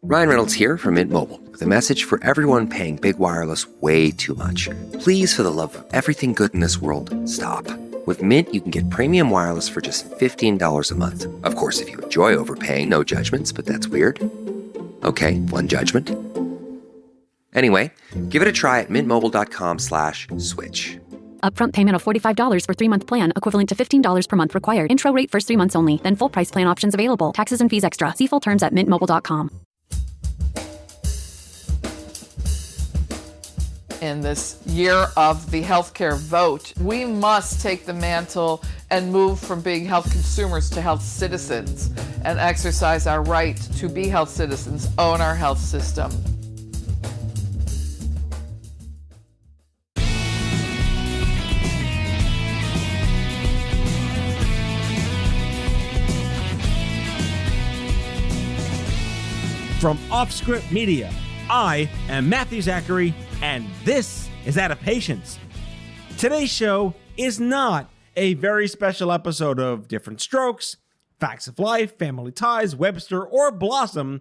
Ryan Reynolds here from Mint Mobile with a message for everyone paying big wireless way too much. Please, for the love of everything good in this world, stop. With Mint, you can get premium wireless for just $15 a month. Of course, if you enjoy overpaying, no judgments, but that's weird. Okay, one judgment. Anyway, give it a try at mintmobile.com/switch. Upfront payment of $45 for 3-month plan, equivalent to $15 per month required. Intro rate first 3 months only, then full price plan options available. Taxes and fees extra. See full terms at mintmobile.com. In this year of the healthcare vote, we must take the mantle and move from being health consumers to health citizens and exercise our right to be health citizens, own our health system. From Offscript Media, I am Matthew Zachary, and this is Out of Patience. Today's show is not a very special episode of Different Strokes, Facts of Life, Family Ties, Webster, or Blossom,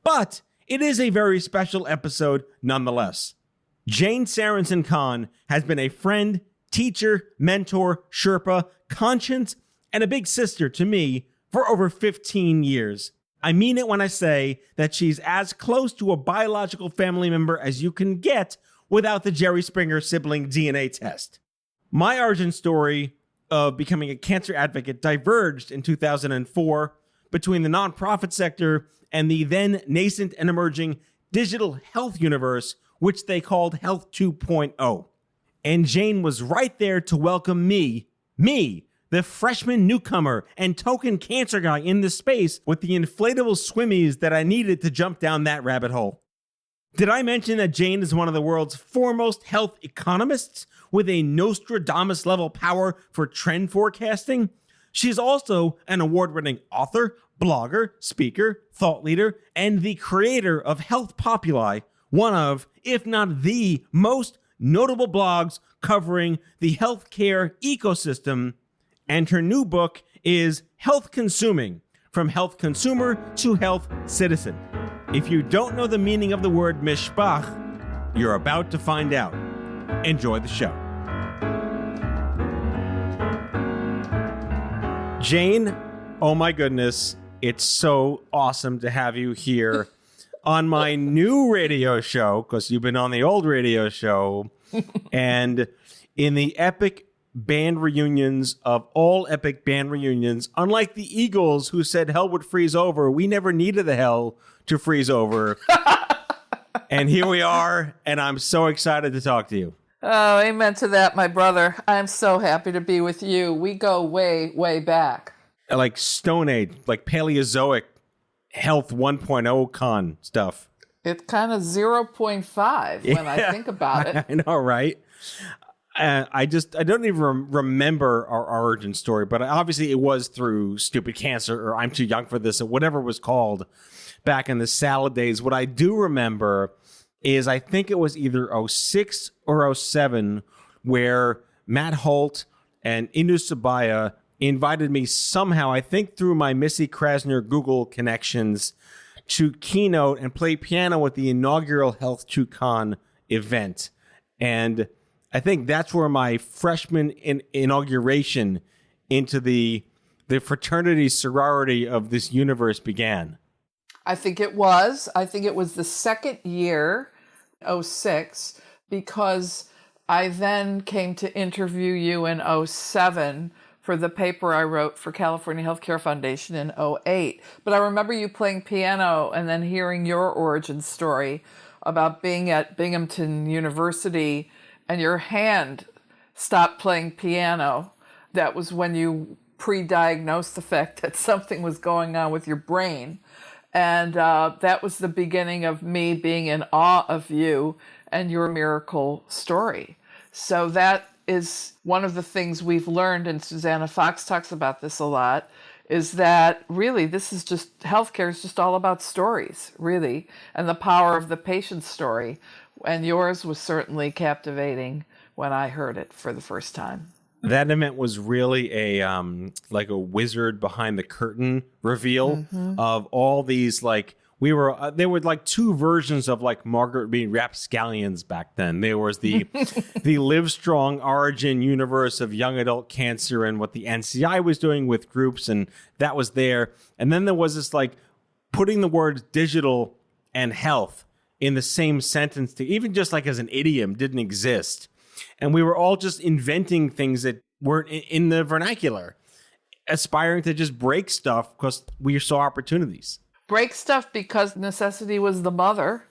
but it is a very special episode nonetheless. Jane Sarasohn-Kahn has been a friend, teacher, mentor, Sherpa, conscience, and a big sister to me for over 15 years. I mean it when I say that she's as close to a biological family member as you can get without the Jerry Springer sibling DNA test. My origin story of becoming a cancer advocate diverged in 2004 between the nonprofit sector and the then nascent and emerging digital health universe, which they called Health 2.0. And Jane was right there to welcome me, the freshman newcomer and token cancer guy in the space with the inflatable swimmies that I needed to jump down that rabbit hole. Did I mention that Jane is one of the world's foremost health economists with a Nostradamus-level power for trend forecasting? She's also an award-winning author, blogger, speaker, thought leader, and the creator of Health Populi, one of, if not the most notable blogs covering the healthcare ecosystem. And her new book is Health Consuming, From Health Consumer to Health Citizen. If you don't know the meaning of the word mishpach, you're about to find out. Enjoy the show. Jane, oh my goodness, it's so awesome to have you here on my new radio show, because you've been on the old radio show, and in the epic band reunions of all epic band reunions. Unlike the Eagles, who said hell would freeze over, we never needed the hell to freeze over. And here we are, and I'm so excited to talk to you. Oh, amen to that, my brother. I'm so happy to be with you. We go way, way back. Like Stone Age, like Paleozoic Health 1.0 con stuff. It's kind of 0.5 when I think about it. I know, right? I don't even remember our origin story, but obviously it was through Stupid Cancer or I'm Too Young for This or whatever it was called back in the salad days. What I do remember is I think it was either 06 or 07 where Matt Holt and Indu Subaya invited me somehow, I think through my Missy Krasner Google connections, to keynote and play piano at the inaugural Health 2Con event. And I think that's where my freshman inauguration into the fraternity sorority of this universe began. I think it was. I think it was the second year, 06, because I then came to interview you in 07 for the paper I wrote for California Healthcare Foundation in 08. But I remember you playing piano and then hearing your origin story about being at Binghamton University and your hand stopped playing piano. That was when you pre-diagnosed the fact that something was going on with your brain. And that was the beginning of me being in awe of you and your miracle story. So that is one of the things we've learned, and Susanna Fox talks about this a lot, is that really this is just, healthcare is just all about stories, really, and the power of the patient's story. And yours was certainly captivating when I heard it for the first time. That event was really like a wizard behind the curtain reveal of all these like there were like two versions of like Margaret being rapscallions back then. There was the the Live Strong origin universe of young adult cancer and what the NCI was doing with groups, and that was there. And then there was this like putting the words digital and health in the same sentence, to even just like as an idiom, didn't exist. And we were all just inventing things that weren't in the vernacular, aspiring to just break stuff because we saw opportunities. Break stuff because necessity was the mother,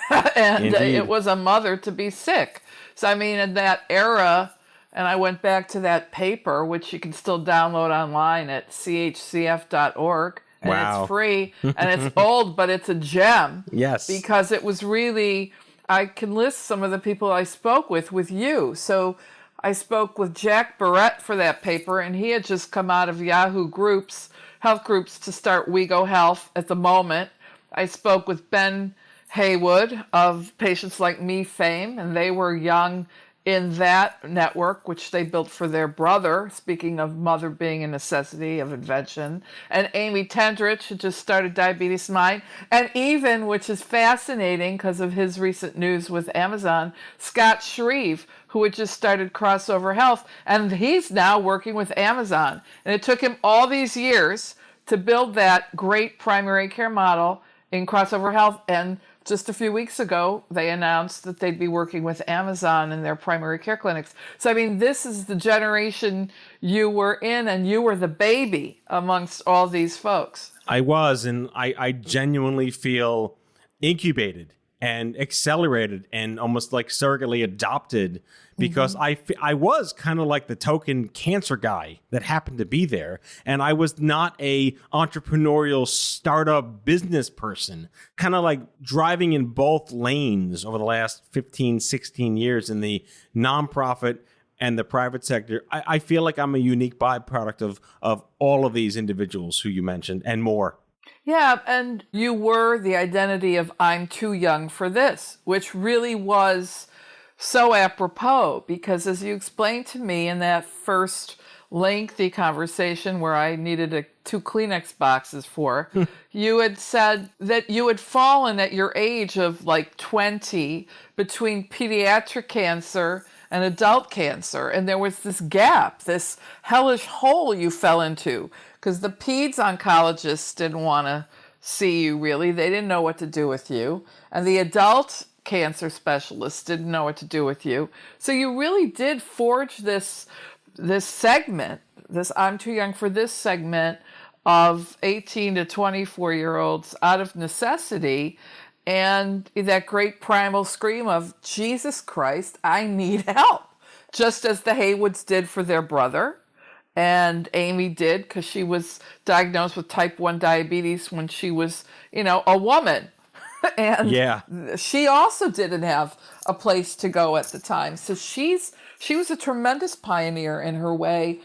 and it was a mother to be sick. So, I mean, in that era, and I went back to that paper, which you can still download online at chcf.org, and Wow. It's free, and it's old, but it's a gem. Yes. Because it was really, I can list some of the people I spoke with you. So I spoke with Jack Barrett for that paper, and he had just come out of Yahoo Groups, health groups, to start We Go Health at the moment. I spoke with Ben Haywood of Patients Like Me fame, and they were young in that network, which they built for their brother, speaking of mother being a necessity of invention. And Amy Tendrich, who just started Diabetes Mind. And even, which is fascinating because of his recent news with Amazon, Scott Shreve, who had just started Crossover Health, and he's now working with Amazon. And it took him all these years to build that great primary care model in Crossover Health, and just a few weeks ago, they announced that they'd be working with Amazon in their primary care clinics. So, I mean, this is the generation you were in, and you were the baby amongst all these folks. I was, and I genuinely feel incubated and accelerated and almost like surrogately adopted, because I was kind of like the token cancer guy that happened to be there. And I was not a entrepreneurial startup business person, kind of like driving in both lanes over the last 15, 16 years in the nonprofit and the private sector. I feel like I'm a unique byproduct of all of these individuals who you mentioned and more. Yeah, and you were the identity of I'm too young for this, which really was so apropos, because as you explained to me in that first lengthy conversation where I needed 2 Kleenex boxes for, you had said that you had fallen at your age of like 20 between pediatric cancer and adult cancer. And there was this gap, this hellish hole you fell into, because the peds oncologists didn't want to see you really. They didn't know what to do with you. And the adult cancer specialists didn't know what to do with you. So you really did forge this segment, this I'm too young for this segment of 18 to 24-year-olds out of necessity, and that great primal scream of, Jesus Christ, I need help. Just as the Haywoods did for their brother, and Amy did because she was diagnosed with type 1 diabetes when she was, a woman. And Yeah. she also didn't have a place to go at the time. So she was a tremendous pioneer in her way,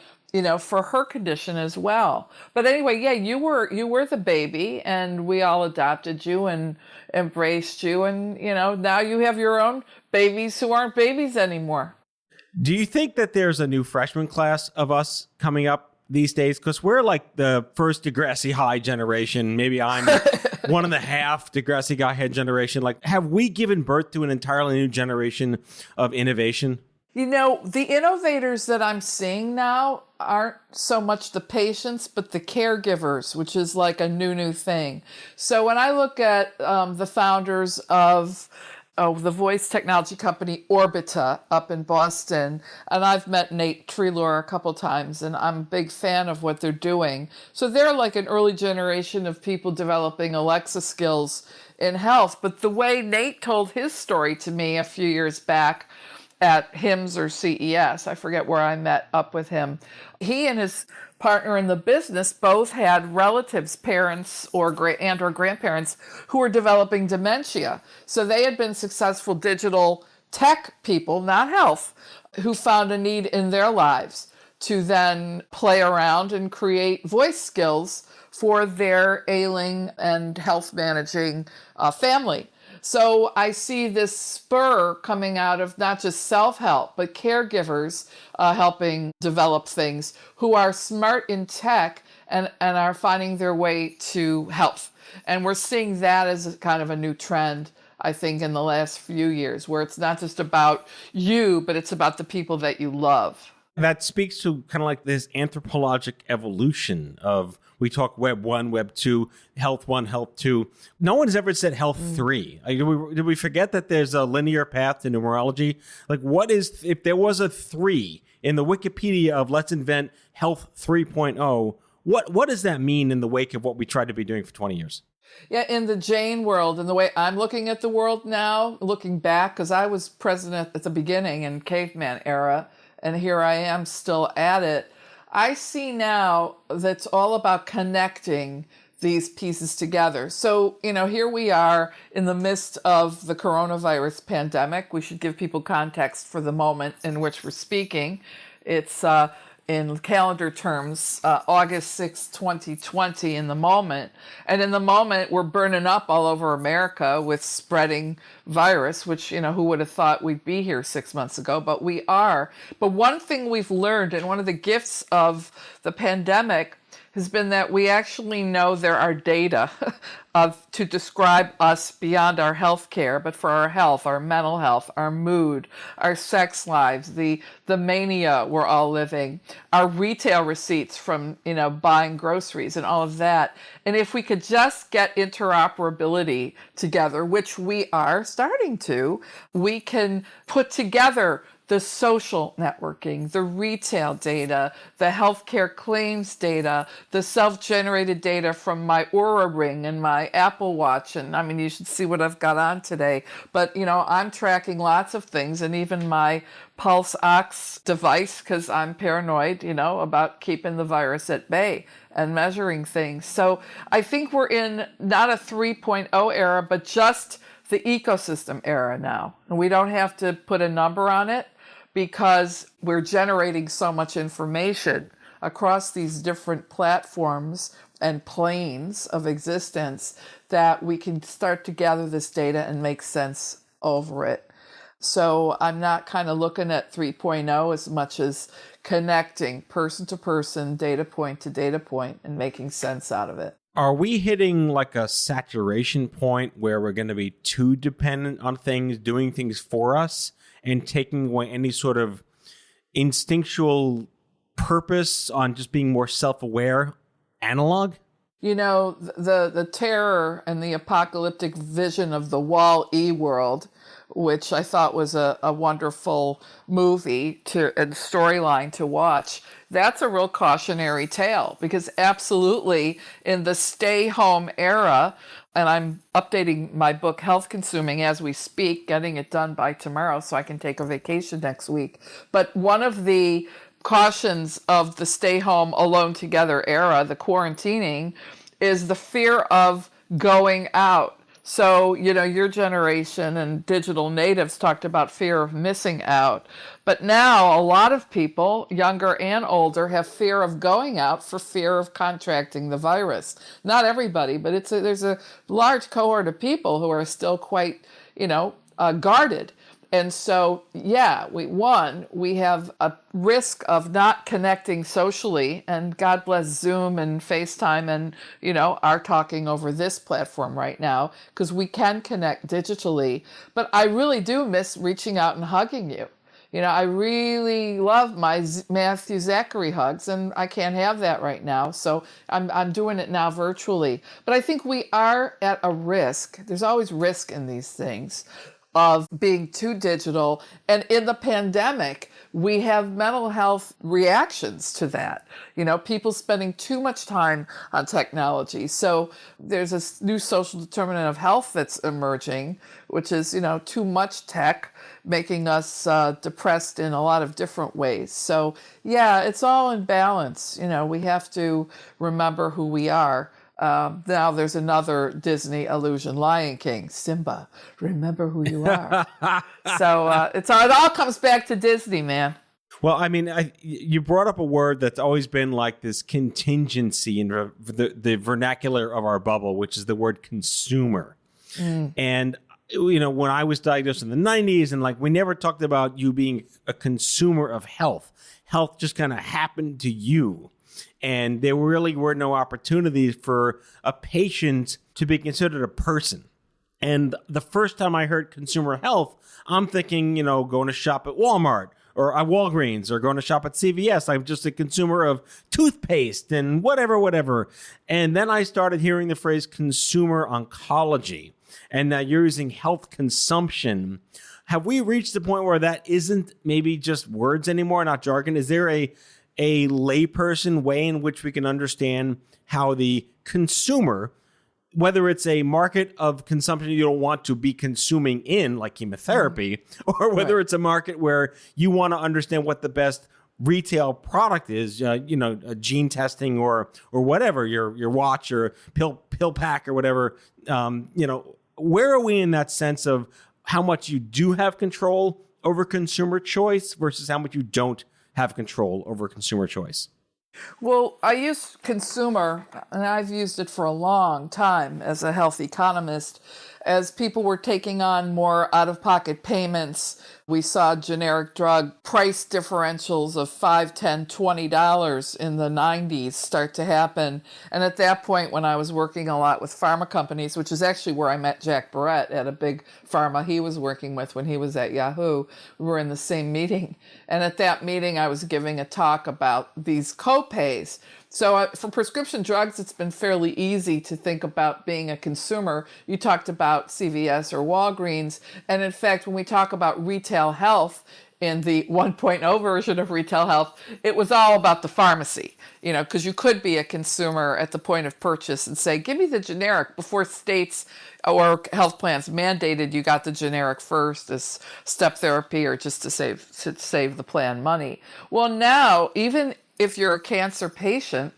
for her condition as well. But anyway, yeah, you were the baby, and we all adopted you and embraced you. And, now you have your own babies who aren't babies anymore. Do you think that there's a new freshman class of us coming up these days? Because we're like the first Degrassi High generation. Maybe I'm one and a half Degrassi High generation. Like, have we given birth to an entirely new generation of innovation? The innovators that I'm seeing now aren't so much the patients, but the caregivers, which is like a new thing. So when I look at the founders of the voice technology company Orbita up in Boston, and I've met Nate Treloar a couple times, and I'm a big fan of what they're doing. So they're like an early generation of people developing Alexa skills in health. But the way Nate told his story to me a few years back at HIMSS or CES, I forget where I met up with him, he and his partner in the business both had relatives, parents or grandparents who were developing dementia. So they had been successful digital tech people, not health, who found a need in their lives to then play around and create voice skills for their ailing and health managing family. So I see this spur coming out of not just self-help, but caregivers helping develop things who are smart in tech and are finding their way to health. And we're seeing that as a kind of a new trend, I think, in the last few years, where it's not just about you, but it's about the people that you love. That speaks to kind of like this anthropologic evolution of, we talk Web 1, Web 2, Health 1, Health 2. No one's ever said Health 3. Like, did we forget that there's a linear path to numerology? Like, what is, if there was a 3 in the Wikipedia of let's invent Health 3.0, what does that mean in the wake of what we tried to be doing for 20 years? Yeah, in the Jane world, and the way I'm looking at the world now, looking back, because I was president at the beginning in caveman era, and here I am still at it. I see now that's all about connecting these pieces together. So, here we are in the midst of the coronavirus pandemic. We should give people context for the moment in which we're speaking. It's in calendar terms, August 6, 2020 in the moment. And in the moment, we're burning up all over America with spreading virus, which, who would have thought we'd be here 6 months ago, but we are. But one thing we've learned, and one of the gifts of the pandemic, has been that we actually know there are data to describe us beyond our health care, but for our health, our mental health, our mood, our sex lives, the mania we're all living, our retail receipts from, buying groceries and all of that. And if we could just get interoperability together, which we are starting to, we can put together the social networking, the retail data, the healthcare claims data, the self-generated data from my Oura Ring and my Apple Watch. And you should see what I've got on today. But, I'm tracking lots of things, and even my Pulse Ox device, because I'm paranoid, about keeping the virus at bay and measuring things. So I think we're in not a 3.0 era, but just the ecosystem era now. And we don't have to put a number on it, because we're generating so much information across these different platforms and planes of existence that we can start to gather this data and make sense over it. So I'm not kind of looking at 3.0 as much as connecting person to person, data point to data point, and making sense out of it. Are we hitting like a saturation point where we're going to be too dependent on things, doing things for us, and taking away any sort of instinctual purpose on just being more self-aware analog? The terror and the apocalyptic vision of the Wall-E world, which I thought was a wonderful movie and storyline to watch, that's a real cautionary tale, because absolutely in the stay-home era, and I'm updating my book, Health Consuming, as we speak, getting it done by tomorrow so I can take a vacation next week. But one of the cautions of the stay-home, alone together era, the quarantining, is the fear of going out. So, your generation and digital natives talked about fear of missing out. But now a lot of people, younger and older, have fear of going out for fear of contracting the virus. Not everybody, but there's a large cohort of people who are still quite, guarded. And so, we have a risk of not connecting socially, and God bless Zoom and FaceTime and, our talking over this platform right now, because we can connect digitally. But I really do miss reaching out and hugging you. I really love my Matthew Zachary hugs, and I can't have that right now. So I'm doing it now virtually. But I think we are at a risk. There's always risk in these things of being too digital. And in the pandemic, we have mental health reactions to that. People spending too much time on technology. So there's a new social determinant of health that's emerging, which is, too much tech, making us depressed in a lot of different ways. So yeah, it's all in balance. We have to remember who we are. Now there's another Disney illusion, Lion King, Simba, remember who you are. So it all comes back to Disney, man. Well, you brought up a word that's always been like this contingency in the vernacular of our bubble, which is the word consumer. And, when I was diagnosed in the 90s, and we never talked about you being a consumer of health. Health just kind of happened to you. And there really were no opportunities for a patient to be considered a person. And the first time I heard consumer health, I'm thinking, going to shop at Walmart or at Walgreens or going to shop at CVS. I'm just a consumer of toothpaste and whatever. And then I started hearing the phrase consumer oncology. And now you're using health consumption. Have we reached the point where that isn't maybe just words anymore, not jargon? Is there a layperson way in which we can understand how the consumer, whether it's a market of consumption you don't want to be consuming in, like chemotherapy, or whether it's a market where you want to understand what the best retail product is, gene testing or whatever, your watch or pill pack or whatever, where are we in that sense of how much you do have control over consumer choice versus how much you don't have control over consumer choice? Well, I use consumer, and I've used it for a long time as a health economist. As people were taking on more out-of-pocket payments, we saw generic drug price differentials of $5, $10, $20 in the 90s start to happen. And at that point, when I was working a lot with pharma companies, which is actually where I met Jack Barrett at a big pharma he was working with when he was at Yahoo, we were in the same meeting. And at that meeting, I was giving a talk about these co-pays. So for prescription drugs, it's been fairly easy to think about being a consumer. You talked about CVS or Walgreens. And in fact, when we talk about retail health, in the 1.0 version of retail health, it was all about the pharmacy, because you could be a consumer at the point of purchase and say, give me the generic before states or health plans mandated you got the generic first as step therapy or just to save the plan money. Well, now, even if you're a cancer patient,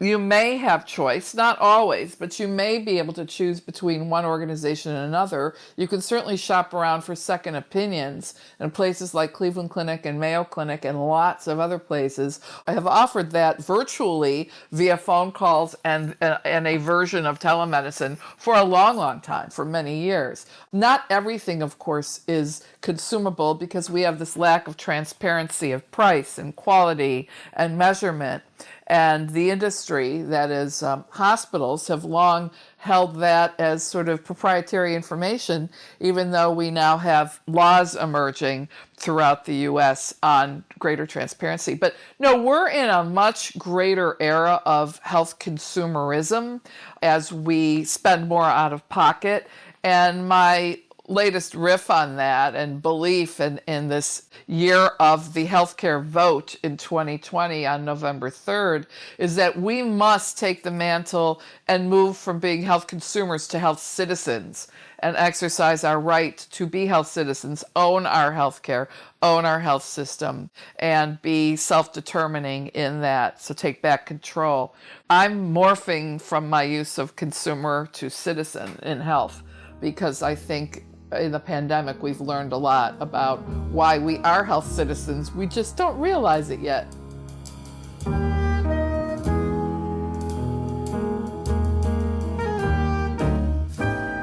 you may have choice, not always, but you may be able to choose between one organization and another. You can certainly shop around for second opinions in places like Cleveland Clinic and Mayo Clinic and lots of other places. I have offered that virtually via phone calls and a version of telemedicine for a long, long time, for many years. Not everything, of course, is consumable because we have this lack of transparency of price and quality and measurement. And the industry, that is hospitals, have long held that as sort of proprietary information, even though we now have laws emerging throughout the U.S. on greater transparency. But no, we're in a much greater era of health consumerism as we spend more out of pocket. And my latest riff on that and belief in this year of the healthcare vote in 2020 on November 3rd is that we must take the mantle and move from being health consumers to health citizens and exercise our right to be health citizens, own our healthcare, own our health system, and be self-determining in that, so take back control. I'm morphing from my use of consumer to citizen in health because I think in the pandemic, we've learned a lot about why we are health citizens. We just don't realize it yet.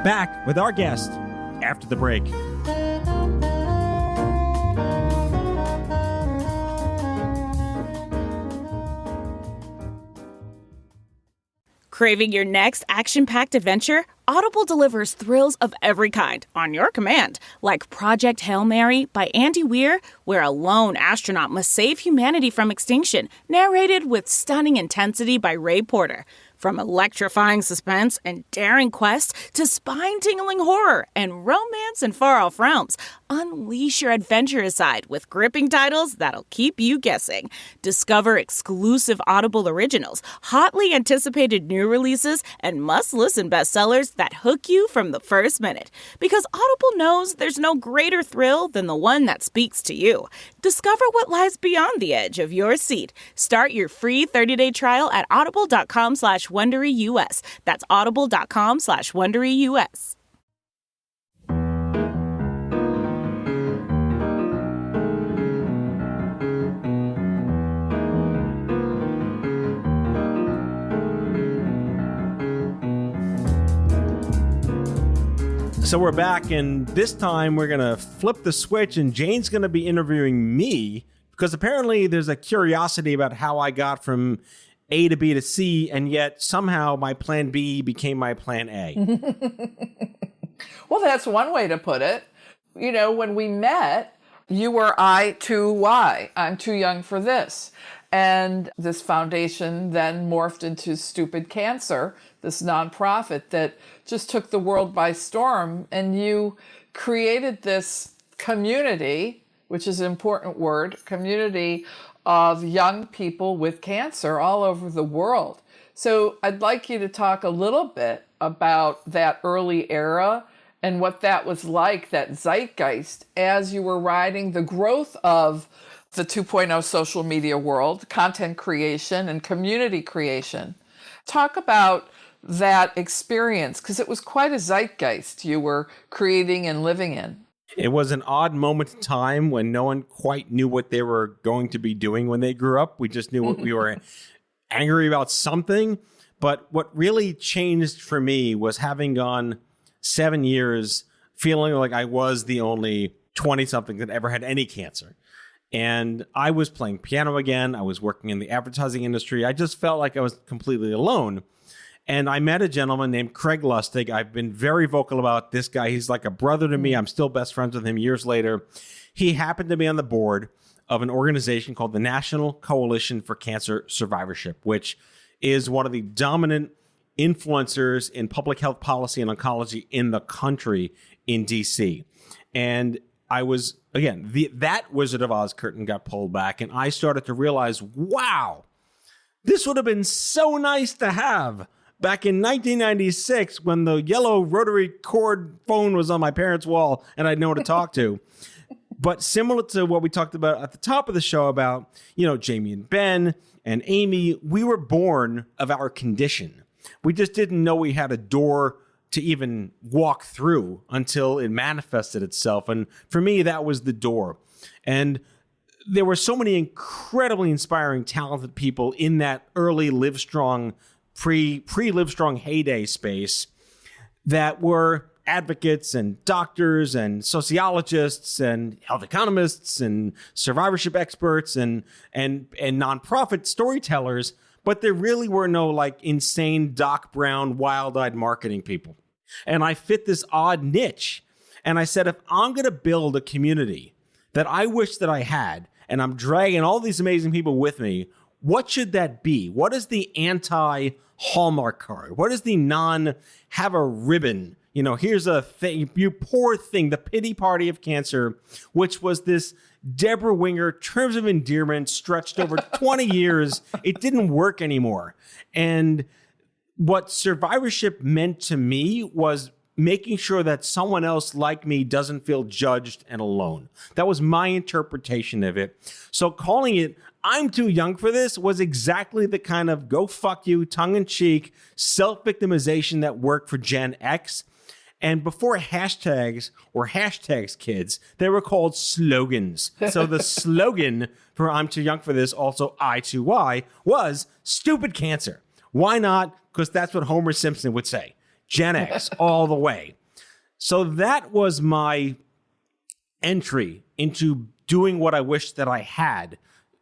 Back with our guest after the break. Craving your next action-packed adventure? Audible delivers thrills of every kind on your command, like Project Hail Mary by Andy Weir, where a lone astronaut must save humanity from extinction, narrated with stunning intensity by Ray Porter. From electrifying suspense and daring quest to spine-tingling horror and romance in far-off realms, unleash your adventurous side with gripping titles that'll keep you guessing. Discover exclusive Audible originals, hotly anticipated new releases, and must-listen bestsellers that hook you from the first minute. Because Audible knows there's no greater thrill than the one that speaks to you. Discover what lies beyond the edge of your seat. Start your free 30-day trial at audible.com/WonderyUS. That's audible.com/WonderyUS. So we're back, and this time we're going to flip the switch, and Jane's going to be interviewing me because apparently there's a curiosity about how I got from A to B to C, and yet somehow my plan B became my plan A. Well, that's one way to put it. You know, when we met, you were I2Y. I'm too young for this. And this foundation then morphed into Stupid Cancer, this nonprofit that just took the world by storm. And you created this community, which is an important word, community of young people with cancer all over the world. So I'd like you to talk a little bit about that early era and what that was like, that zeitgeist, as you were riding the growth of the 2.0 social media world, content creation and community creation. Talk about that experience, because it was quite a zeitgeist you were creating and living in. It was an odd moment in time when no one quite knew what they were going to be doing when they grew up. We just knew what we were angry about something. But what really changed for me was having gone 7 years feeling like I was the only 20-something that ever had any cancer. And I was playing piano again. I was working in the advertising industry. I just felt like I was completely alone. And I met a gentleman named Craig Lustig. I've been very vocal about this guy. He's like a brother to me. I'm still best friends with him years later. He happened to be on the board of an organization called the National Coalition for Cancer Survivorship, which is one of the dominant influencers in public health policy and oncology in the country in DC. And I was, again, that Wizard of Oz curtain got pulled back, and I started to realize, wow, this would have been so nice to have back in 1996 when the yellow rotary cord phone was on my parents' wall and I'd know to talk to. But similar to what we talked about at the top of the show about, Jamie and Ben and Amy, we were born of our condition. We just didn't know we had a door to even walk through until it manifested itself. And for me, that was the door. And there were so many incredibly inspiring, talented people in that early Livestrong, pre-Livestrong heyday space that were advocates and doctors and sociologists and health economists and survivorship experts and nonprofit storytellers. But there really were no like insane Doc Brown, wild-eyed marketing people. And I fit this odd niche. And I said, if I'm going to build a community that I wish that I had, and I'm dragging all these amazing people with me, what should that be? What is the anti-Hallmark card? What is the non-have a ribbon? Here's a thing, you poor thing, the pity party of cancer, which was this Deborah Winger terms of endearment stretched over 20 years. It didn't work anymore. And what survivorship meant to me was making sure that someone else like me doesn't feel judged and alone. That was my interpretation of it. So calling it I'm too young for this was exactly the kind of go fuck you, tongue-in-cheek, self-victimization that worked for Gen X. And before hashtags were hashtags, kids, they were called slogans. So the slogan for I'm too young for this, also I2Y, was stupid cancer. Why not? Because that's what Homer Simpson would say. Gen X all the way. So that was my entry into doing what I wished that I had.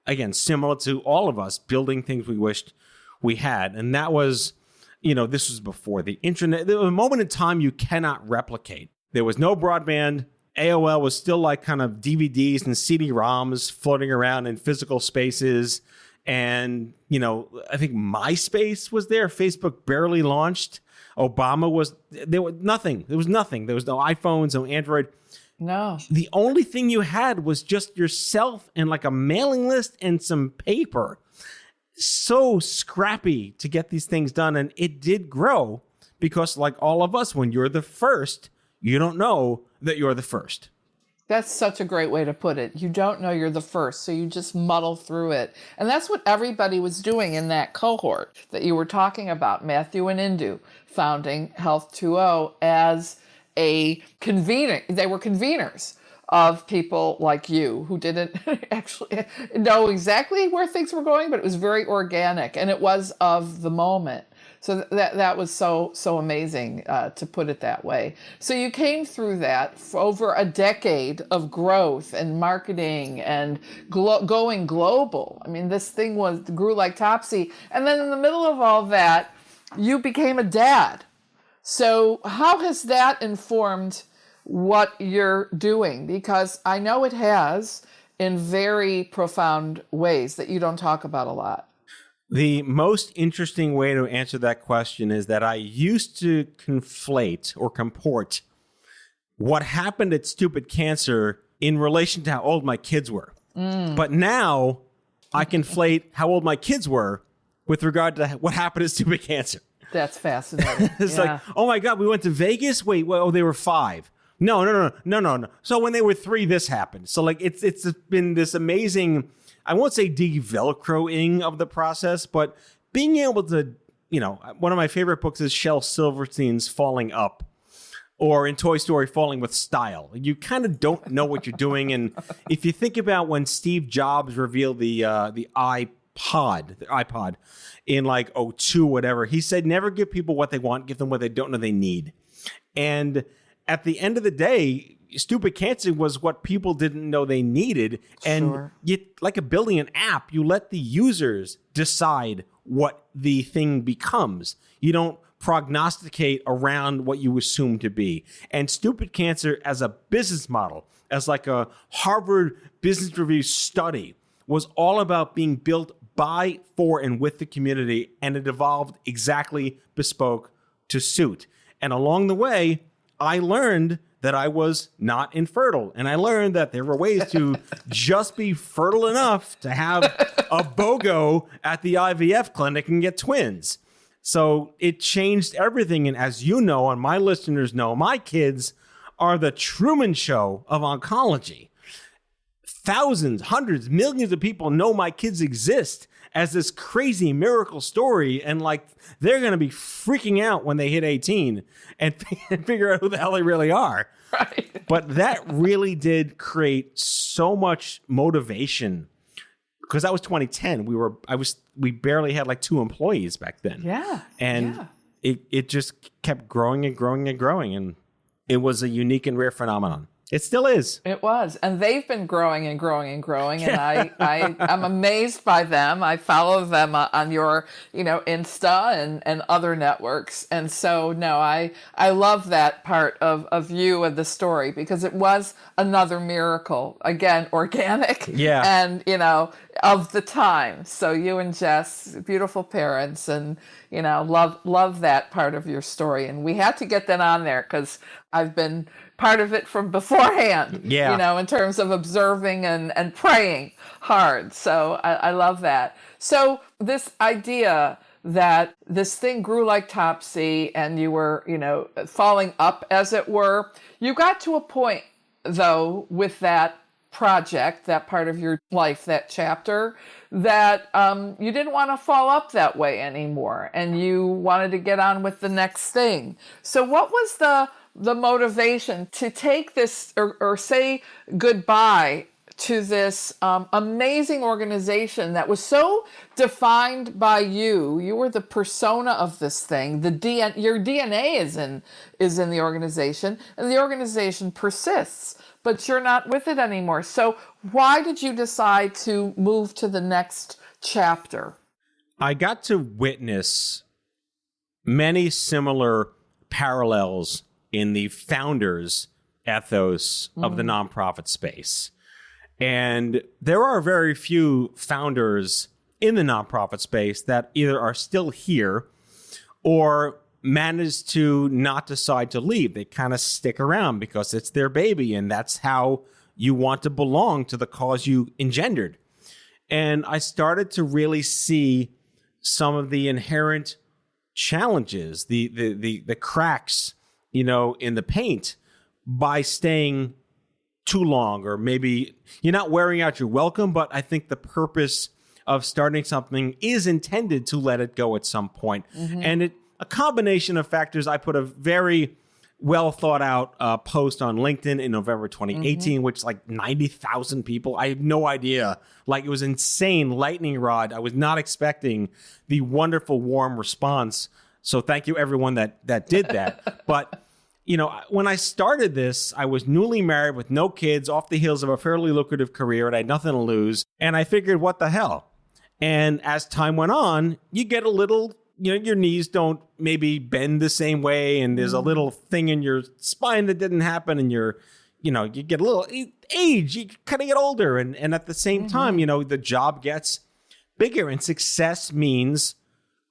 Again, similar to all of us, building things we wished we had. And that was, this was before the internet. There was a moment in time you cannot replicate. There was no broadband. AOL was still like kind of DVDs and CD-ROMs floating around in physical spaces. And, I think MySpace was there. Facebook barely launched. Obama was, there was nothing. There was nothing. There was no iPhones, no Android. No. The only thing you had was just yourself and like a mailing list and some paper. So scrappy to get these things done. And it did grow because like all of us, when you're the first, you don't know that you're the first. That's such a great way to put it. You don't know you're the first, so you just muddle through it. And that's what everybody was doing in that cohort that you were talking about, Matthew and Indu, founding Health 2.0 as a convener. They were conveners of people like you who didn't actually know exactly where things were going, but it was very organic and it was of the moment. So that was so amazing to put it that way. So you came through that for over a decade of growth and marketing and going global. I mean, this thing grew like Topsy. And then in the middle of all that, you became a dad. So how has that informed what you're doing? Because I know it has in very profound ways that you don't talk about a lot. The most interesting way to answer that question is that I used to conflate or comport what happened at Stupid Cancer in relation to how old my kids were. But now I conflate how old my kids were with regard to what happened at Stupid Cancer. That's fascinating. It's like, oh my God, we went to Vegas? Wait, well, they were 5. No. So when they were 3, this happened. So like it's been this amazing, I won't say de-Velcroing of the process, but being able to, one of my favorite books is Shel Silverstein's Falling Up, or in Toy Story, Falling with Style. You kind of don't know what you're doing. And if you think about when Steve Jobs revealed the iPod in like 2002, whatever, he said, never give people what they want, give them what they don't know they need. And at the end of the day, Stupid Cancer was what people didn't know they needed. And you, like a building an app, you let the users decide what the thing becomes. You don't prognosticate around what you assume to be. And Stupid Cancer as a business model, as like a Harvard Business Review study, was all about being built by, for, and with the community. And it evolved exactly bespoke to suit. And along the way, I learned that I was not infertile. And I learned that there were ways to just be fertile enough to have a BOGO at the IVF clinic and get twins. So it changed everything. And as you know, and my listeners know, my kids are the Truman Show of oncology. Thousands, hundreds, millions of people know my kids exist as this crazy miracle story. And like, they're going to be freaking out when they hit 18 and figure out who the hell they really are. Right. But that really did create so much motivation, because that was 2010. We barely had like 2 employees back then. Yeah. And it just kept growing and growing and growing. And it was a unique and rare phenomenon. It still is. It was. And they've been growing and growing and growing. And I'm amazed by them. I follow them on your, Insta and other networks. And so, no, I love that part of you and the story, because it was another miracle. Again, organic. Yeah. And, of the time. So you and Jess, beautiful parents, and, love that part of your story. And we had to get that on there because I've been part of it from beforehand, in terms of observing and praying hard. So I love that. So this idea that this thing grew like Topsy and you were, falling up, as it were, you got to a point, though, with that project, that part of your life, that chapter, that you didn't want to fall up that way anymore, and you wanted to get on with the next thing. So what was the motivation to take this or say goodbye to this amazing organization that was so defined by you? You were the persona of this thing. Your DNA is in the organization, and the organization persists, but you're not with it anymore. So why did you decide to move to the next chapter? I got to witness many similar parallels in the founders' ethos of the nonprofit space. And there are very few founders in the nonprofit space that either are still here or manage to not decide to leave. They kind of stick around because it's their baby, and that's how you want to belong to the cause you engendered. And I started to really see some of the inherent challenges, the cracks, in the paint by staying too long, or maybe you're not wearing out your welcome. But I think the purpose of starting something is intended to let it go at some point. And a combination of factors. I put a very well thought out post on LinkedIn in November 2018, which like 90,000 people. I had no idea. Like, it was insane lightning rod. I was not expecting the wonderful warm response So thank you everyone that did that. But when I started this, I was newly married with no kids, off the heels of a fairly lucrative career, and I had nothing to lose. And I figured, what the hell? And as time went on, you get a little, your knees don't maybe bend the same way, and there's a little thing in your spine that didn't happen, and you get a little age, you kind of get older. And at the same time, the job gets bigger, and success means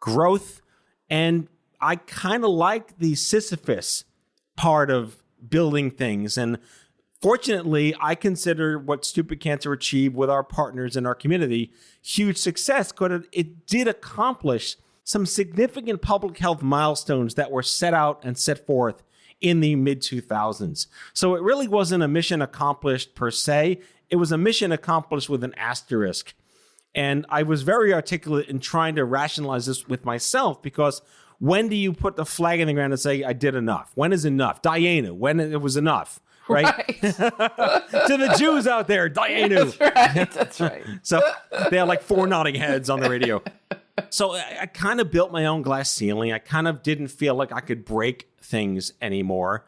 growth. And I kind of like the Sisyphus part of building things. And fortunately, I consider what Stupid Cancer achieved with our partners in our community huge success, because it did accomplish some significant public health milestones that were set out and set forth in the mid-2000s. So it really wasn't a mission accomplished per se. It was a mission accomplished with an asterisk. And I was very articulate in trying to rationalize this with myself, because when do you put the flag in the ground and say, I did enough? When is enough? Diana, when it was enough, right? To the Jews out there, Diana. That's right. So they had like 4 nodding heads on the radio. So I kind of built my own glass ceiling. I kind of didn't feel like I could break things anymore.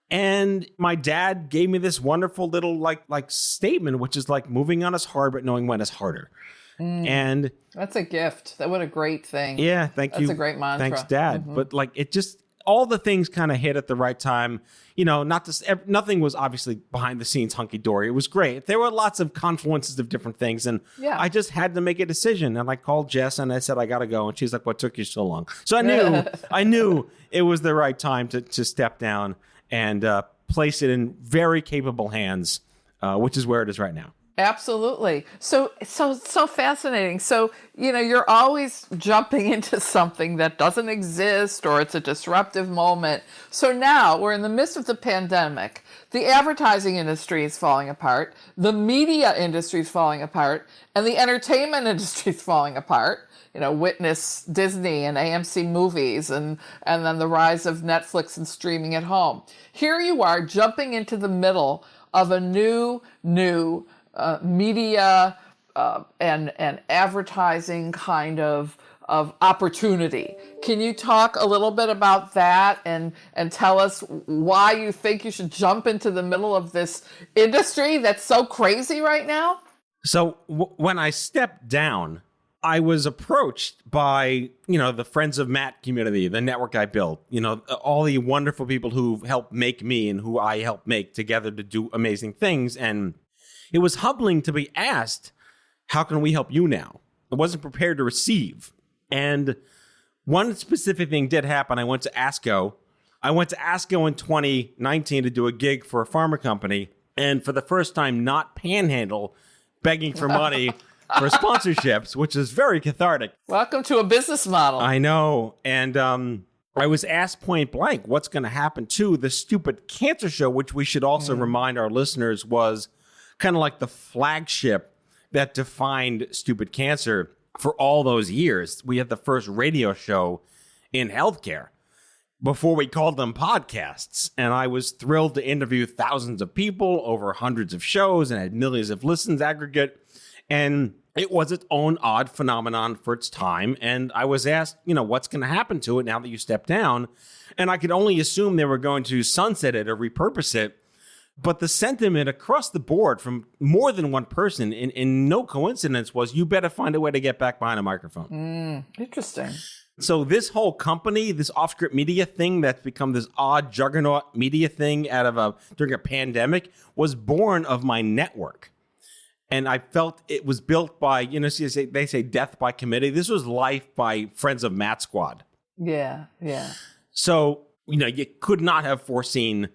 And my dad gave me this wonderful little like statement, which is like, moving on is hard, but knowing when is harder. And that's a gift. What a great thing. Yeah, thank you. That's a great mantra. Thanks, Dad. But like, it just, all the things kind of hit at the right time. Nothing was obviously behind the scenes hunky-dory. It was great. There were lots of confluences of different things. And I just had to make a decision. And I called Jess and I said, I got to go. And she's like, what took you so long? So I knew it was the right time to step down and place it in very capable hands, which is where it is right now. Absolutely. So fascinating. So, you're always jumping into something that doesn't exist, or it's a disruptive moment. So now we're in the midst of the pandemic. The advertising industry is falling apart. The media industry is falling apart, and the entertainment industry is falling apart. Witness Disney and AMC movies, and then the rise of Netflix and streaming at home. Here you are jumping into the middle of a new media and advertising kind of opportunity. Can you talk a little bit about that and tell us why you think you should jump into the middle of this industry that's so crazy right now? So when I stepped down, I was approached by, the Friends of Matt community, the network I built, all the wonderful people who helped make me and who I helped make together to do amazing things. And it was humbling to be asked, how can we help you now? I wasn't prepared to receive. And one specific thing did happen. I went to ASCO. In 2019 to do a gig for a pharma company. And for the first time, not panhandle, begging for money for sponsorships, which is very cathartic. Welcome to a business model. I know. And I was asked point blank, what's going to happen to the Stupid Cancer Show, which we should also remind our listeners was kind of like the flagship that defined Stupid Cancer for all those years. We had the first radio show in healthcare before we called them podcasts. And I was thrilled to interview thousands of people over hundreds of shows and had millions of listens aggregate. And it was its own odd phenomenon for its time. And I was asked, what's going to happen to it now that you step down? And I could only assume they were going to sunset it or repurpose it. But the sentiment across the board from more than one person, in no coincidence, was you better find a way to get back behind a microphone. Interesting. So this whole company, this off-script media thing that's become this odd juggernaut media thing during a pandemic, was born of my network. And I felt it was built by, they say death by committee. This was life by Friends of Matt Squad. Yeah. So, you could not have foreseen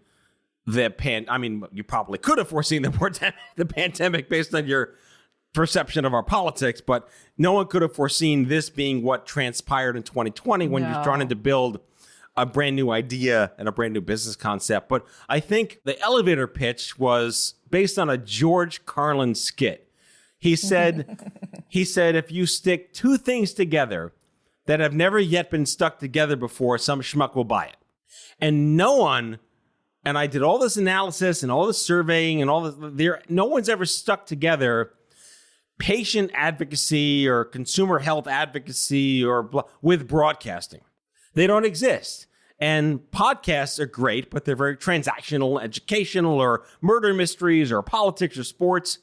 you probably could have foreseen the pandemic based on your perception of our politics, but no one could have foreseen this being what transpired in 2020 when you're trying to build a brand new idea and a brand new business concept. But I think the elevator pitch was based on a George Carlin skit. He said, if you stick two things together that have never yet been stuck together before, some schmuck will buy it. And and I did all this analysis and all this surveying and no one's ever stuck together patient advocacy or consumer health advocacy with broadcasting. They don't exist. And podcasts are great, but they're very transactional, educational, or murder mysteries, or politics, or sports.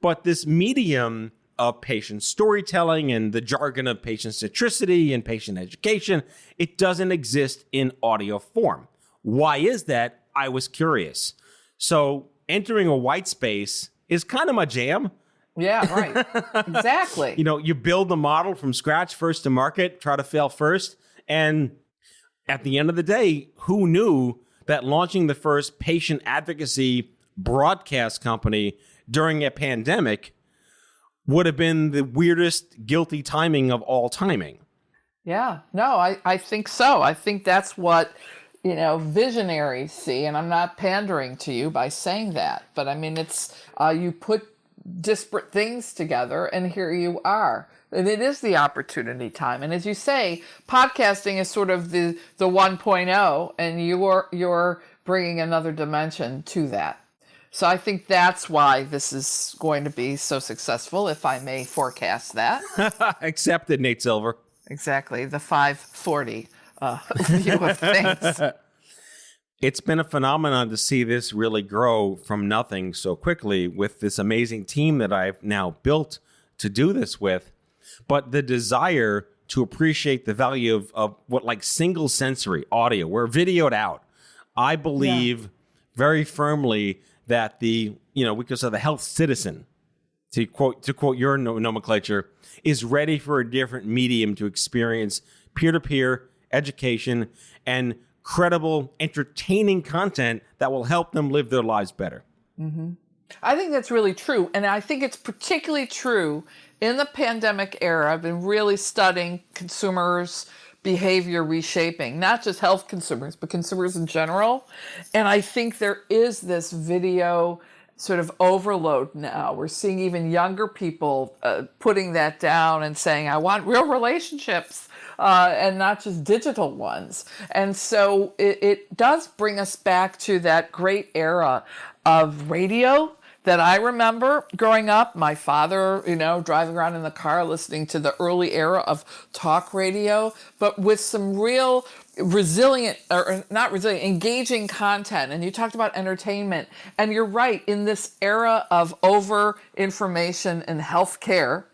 But this medium of patient storytelling and the jargon of patient centricity and patient education, it doesn't exist in audio form. Why is that? I was curious. So entering a white space is kind of my jam. Yeah, right. Exactly. You build the model from scratch, first to market, try to fail first. And at the end of the day, who knew that launching the first patient advocacy broadcast company during a pandemic would have been the weirdest, guilty timing of all timing? Yeah, no, I think so. I think that's what, visionaries see. And I'm not pandering to you by saying that. But I mean, it's you put disparate things together and here you are. And it is the opportunity time. And as you say, podcasting is sort of the 1.0, and you're bringing another dimension to that. So I think that's why this is going to be so successful, if I may forecast that. Accepted, Nate Silver. Exactly, the 540 view of things. It's been a phenomenon to see this really grow from nothing so quickly with this amazing team that I've now built to do this with. But the desire to appreciate the value of what like single sensory audio, we're videoed out. I believe very firmly that we could say the health citizen, to quote your nomenclature, is ready for a different medium to experience peer-to-peer education and credible, entertaining content that will help them live their lives better. Mm-hmm. I think that's really true. And I think it's particularly true in the pandemic era. I've been really studying consumers' behavior reshaping, not just health consumers, but consumers in general. And I think there is this video sort of overload now. We're seeing even younger people putting that down and saying, I want real relationships and not just digital ones. And so it does bring us back to that great era of radio that I remember growing up. My father, driving around in the car listening to the early era of talk radio, but with some real engaging content. And you talked about entertainment. And you're right, in this era of over information in healthcare,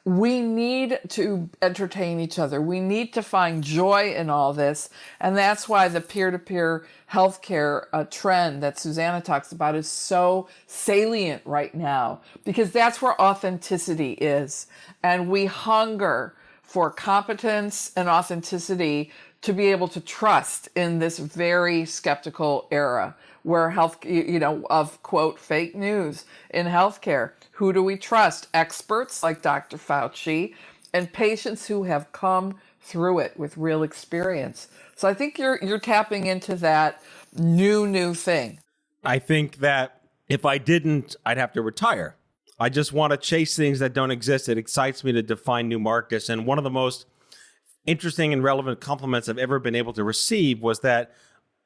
we need to entertain each other. We need to find joy in all this. And that's why the peer-to-peer healthcare trend that Susanna talks about is so salient right now, because that's where authenticity is. And we hunger for competence and authenticity to be able to trust in this very skeptical era where of quote, fake news in healthcare. Who do we trust? Experts like Dr. Fauci and patients who have come through it with real experience. So I think you're tapping into that new thing. I think that if I didn't, I'd have to retire. I just want to chase things that don't exist. It excites me to define new markets. And one of the most interesting and relevant compliments I've ever been able to receive was that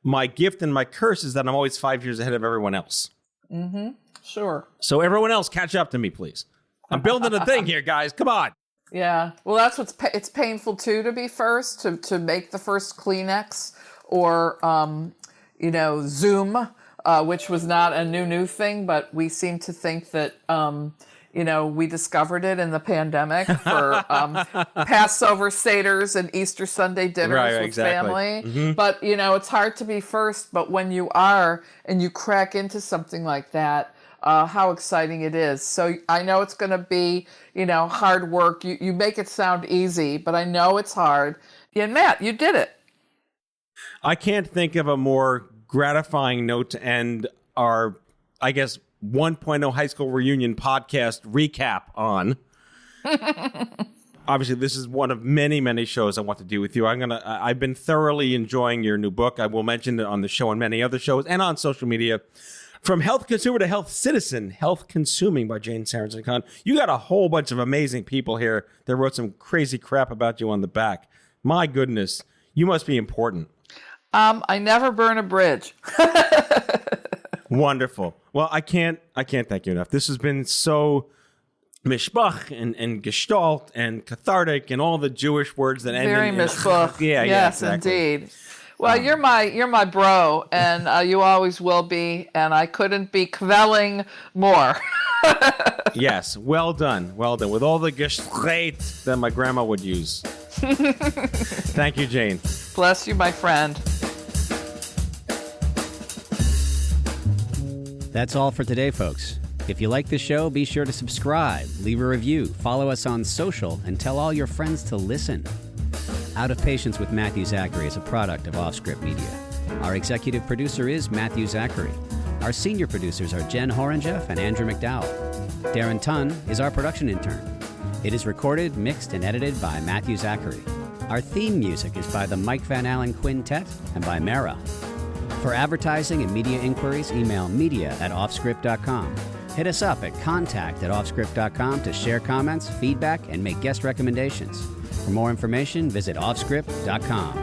my gift and my curse is that I'm always 5 years ahead of everyone else. Mm-hmm. Sure. So everyone else, catch up to me, please. I'm building a thing here, guys. Come on. Yeah. Well, that's it's painful too to be first, to make the first Kleenex or Zoom, which was not a new thing, but we seem to think that we discovered it in the pandemic for Passover Seders and Easter Sunday dinners with family. Mm-hmm. But, it's hard to be first. But when you are and you crack into something like that, how exciting it is. So I know it's going to be, hard work. You make it sound easy, but I know it's hard. And Matt, you did it. I can't think of a more gratifying note to end our, 1.0 high school reunion podcast recap on. Obviously, this is one of many, many shows I want to do with you. I've been thoroughly enjoying your new book. I will mention it on the show and many other shows and on social media. From Health Consumer to Health Citizen, Health Consuming by Jane Sarasohn-Kahn. You got a whole bunch of amazing people here that wrote some crazy crap about you on the back. My goodness, you must be important. I never burn a bridge. Wonderful. Well, I can't thank you enough. This has been so mishpach and gestalt and cathartic and all the Jewish words that end Very in mishpach. Yeah, yes, exactly. indeed. Well, you're my bro, and you always will be, and I couldn't be kvelling more. Yes, well done, with all the gestalt that my grandma would use. Thank you, Jane. Bless you, my friend. That's all for today, folks. If you like the show, be sure to subscribe, leave a review, follow us on social, and tell all your friends to listen. Out of Patience with Matthew Zachary is a product of Offscript Media. Our executive producer is Matthew Zachary. Our senior producers are Jen Horangeff and Andrew McDowell. Darren Tunn is our production intern. It is recorded, mixed, and edited by Matthew Zachary. Our theme music is by the Mike Van Allen Quintet and by Mara. For advertising and media inquiries, email media@offscript.com. Hit us up at contact@offscript.com to share comments, feedback, and make guest recommendations. For more information, visit offscript.com.